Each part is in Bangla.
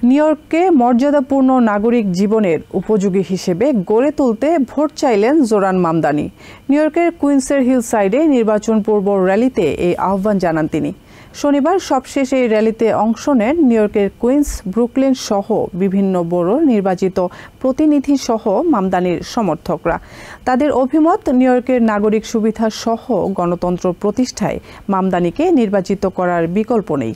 নিউ ইয়র্ককে মর্যাদাপূর্ণ নাগরিক জীবনের উপযোগী হিসেবে গড়ে তুলতে ভোট চাইলেন জোরান মামদানি। নিউ ইয়র্কের কুইন্সের হিল সাইডে নির্বাচন পূর্ব র্যালিতে এই আহ্বান জানান তিনি। শনিবার সবশেষ এই র্যালিতে অংশ নেন নিউ ইয়র্কের কুইন্স, ব্রুকলিন সহ বিভিন্ন বড় নির্বাচিত প্রতিনিধি সহ মামদানির সমর্থকরা। তাদের অভিমত, নিউ ইয়র্কের নাগরিক সুবিধা সহ গণতন্ত্র প্রতিষ্ঠায় মামদানিকে নির্বাচিত করার বিকল্প নেই।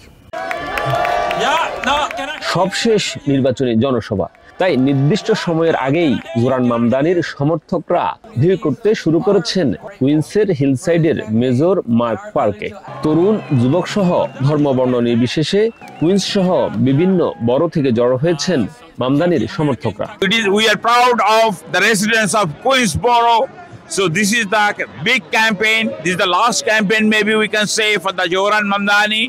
সবশেষ নির্বাচনী জনসভা, তাই নির্দিষ্ট সময়ের আগেই জোরান মামদানির সমর্থকরা ভিড় করতে শুরু করেছেন কুইন্সের হিলসাইডের মেজর মার্ক পার্কে। তরুণ, যুবক সহ ধর্মবর্ণ নির্বিশেষে কুইন্স সহ বিভিন্ন বড় থেকে জড়ো হয়েছেন মামদানির সমর্থকরা। We are proud of the residents of Queensboro. So this is the big campaign. This is the last campaign, maybe we can say, for the Zoran Mamdani.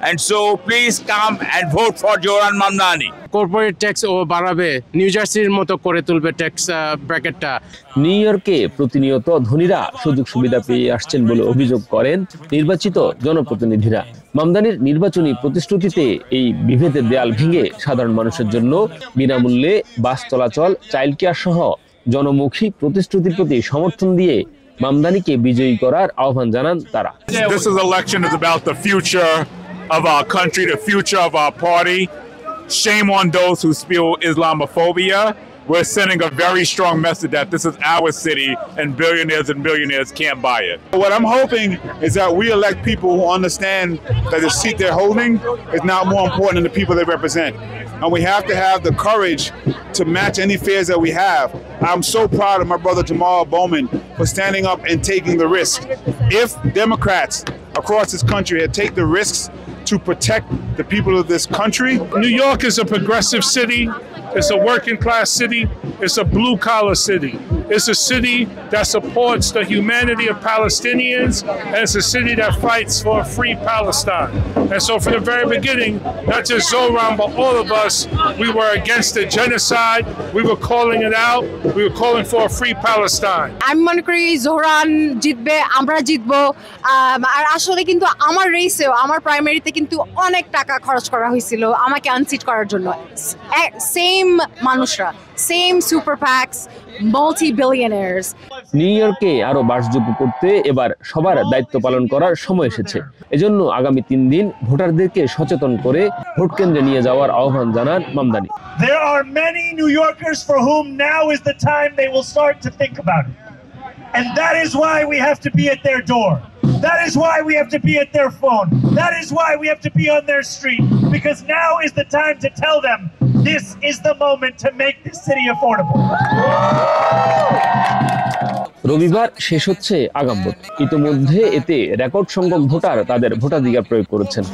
And so please come and vote for Zoran Mamdani. Corporate tax ও বাড়াবে, নিউ জার্সির মতো করে তুলবে ট্যাক্স ব্র্যাকেটটা। নিউ ইয়র্কে প্রতিনিয়ত ধনীরা সুযোগ সুবিধা পেয়ে আসছেন বলে অভিযোগ করেন নির্বাচিত জনপ্রতিনিধিরা। মামদানির নির্বাচনী প্রতিশ্রুতিতে এই বিভেদের দেয়াল ভেঙে সাধারণ মানুষের জন্য বিনামূল্যে বাস চলাচল, চাইল্ড কেয়ার সহ জনমুখী প্রতিশ্রুতির প্রতি সমর্থন দিয়ে মামদানিকে বিজয়ী করার আহ্বান জানান তারা। This election is about the future of our country, the future of our party. Shame on those who spew Islamophobia. We're sending a very strong message that this is our city and millionaires can't buy it. What I'm hoping is that we elect people who understand that the seat they're holding is not more important than the people they represent. And we have to have the courage to match any fears that we have. I'm so proud of my brother Jamal Bowman for standing up and taking the risk. If Democrats across this country had taken the risks to protect the people of this country. New York is a progressive city. It's a working class city. It's a blue collar city. It's a city that supports the humanity of Palestinians, and it's a city that fights for a free Palestine. And so from the very beginning, not just Zoran, but all of us, we were against the genocide. We were calling it out. We were calling for a free Palestine. আমি মনে করি জোহরান জিতবে, আমরা জিতবো। আর আসলে কিন্তু আমার রেসেও, আমার প্রাইমারিতে কিন্তু অনেক টাকা খরচ করা হয়েছিল আমাকে আনসিট করার জন্য। সেম মানুষরা, সেম সুপার প্যাক্স, মাল্টি-বিলিয়নার্স। নিউ ইয়র্কে আরো বাসযোগ্য করতে এবার সবার দায়িত্ব পালন করার সময় এসেছে। এজন্য আগামী 3 দিন ভোটারদেরকে সচেতন করে ভোট কেন্দ্রে নিয়ে যাওয়ার আহ্বান জানান Mamdani. There are many New Yorkers for whom now is the time they will start to think about it. And that is why we have to be at their door. That is why we have to be at their phone. That is why we have to be on their street. Because now is the time to tell them this is the moment to make this city affordable. রবিবার শেষ হচ্ছে আগাম ভোট। ইতিমধ্যে এতে রেকর্ড সংখ্যক ভোটার তাদের ভোটাধিকার প্রয়োগ করেছেন।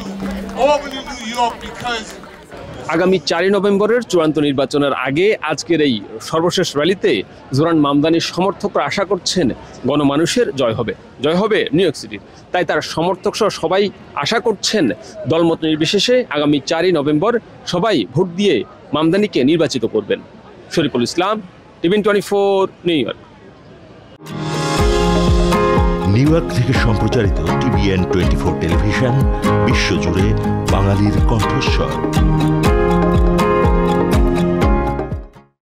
আগামী 4 নভেম্বরের চূড়ান্ত নির্বাচনের আগে আজকের এই সর্বশেষ র্যালিতে জোরান মামদানির সমর্থকরা আশা করছেন গণমানুষের জয় হবে, জয় হবে নিউ ইয়র্ক সিটির। তাই তার সমর্থক সহ সবাই আশা করছেন দলমত নির্বিশেষে আগামী 4 নভেম্বর সবাই ভোট দিয়ে মামদানিকে নির্বাচিত করবেন। Shariful Islam, TVN 24, New York. New York থেকে সম্প্রচারিত টিভিএন 24 টেলিভিশন বিশ্বজুড়ে বাঙালির কণ্ঠস্বর।